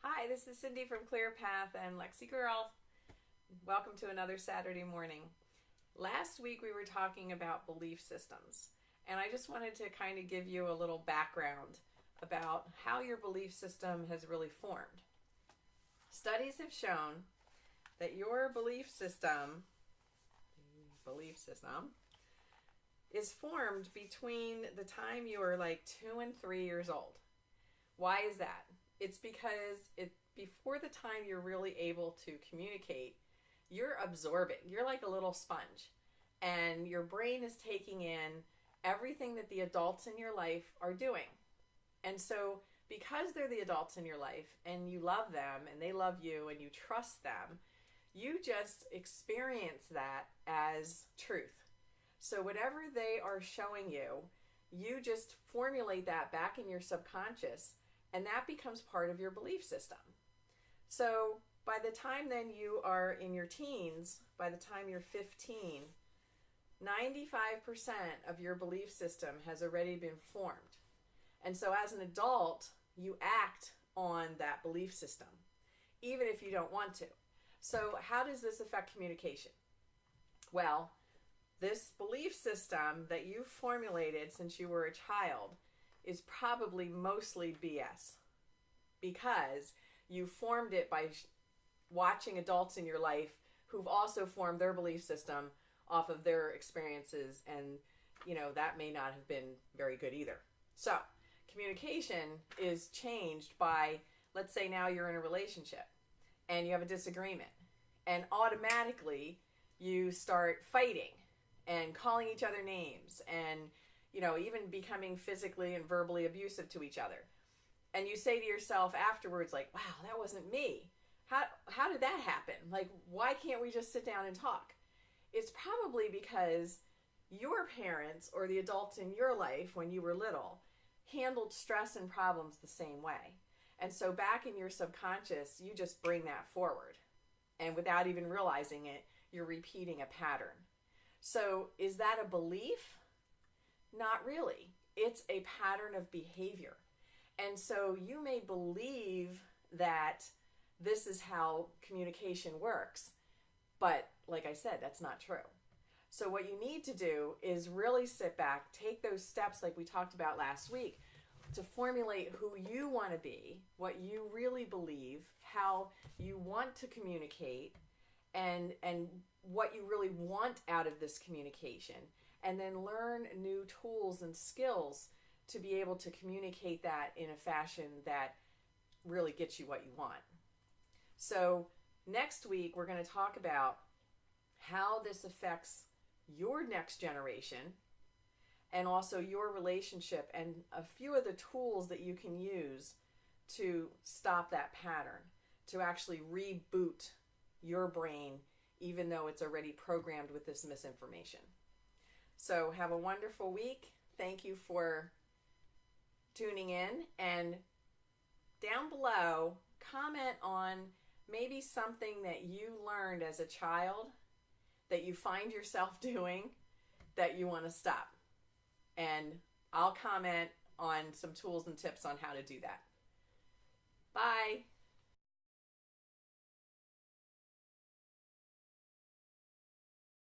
Hi, this is Cindy from Clear Path and Lexi Girl. Welcome to another Saturday morning. Last week we were talking about belief systems, and I just wanted to kind of give you a little background about how your belief system has really formed. Studies have shown that your belief system is formed between the time you are like 2 and 3 years old. Why is that? It's because before the time you're really able to communicate, you're absorbing. You're like a little sponge, and your brain is taking in everything that the adults in your life are doing. And so, because they're the adults in your life and you love them and they love you and you trust them, you just experience that as truth. So, whatever they are showing you, you just formulate that back in your subconscious, and that becomes part of your belief system. So by the time then you are in your teens, by the time you're 15, 95% of your belief system has already been formed. And so as an adult, you act on that belief system, even if you don't want to. So how does this affect communication? Well, this belief system that you formulated since you were a child is probably mostly BS, because you formed it by watching adults in your life who've also formed their belief system off of their experiences, and that may not have been very good either. So communication is changed by, let's say now you're in a relationship and you have a disagreement, and automatically you start fighting and calling each other names, and even becoming physically and verbally abusive to each other. And you say to yourself afterwards, like, wow, that wasn't me. How did that happen? Like, why can't we just sit down and talk? It's probably because your parents or the adults in your life when you were little handled stress and problems the same way. And so back in your subconscious, you just bring that forward. And without even realizing it, you're repeating a pattern. So is that a belief? Not really. It's a pattern of behavior. And so you may believe that this is how communication works, but like I said, that's not true. So what you need to do is really sit back, take those steps like we talked about last week, to formulate who you want to be, what you really believe, how you want to communicate, and what you really want out of this communication, and then learn new tools and skills to be able to communicate that in a fashion that really gets you what you want. So next week we're going to talk about how this affects your next generation, and also your relationship, and a few of the tools that you can use to stop that pattern, to actually reboot your brain even though it's already programmed with this misinformation. So have a wonderful week. Thank you for tuning in, and down below, comment on maybe something that you learned as a child that you find yourself doing that you want to stop. And I'll comment on some tools and tips on how to do that. Bye.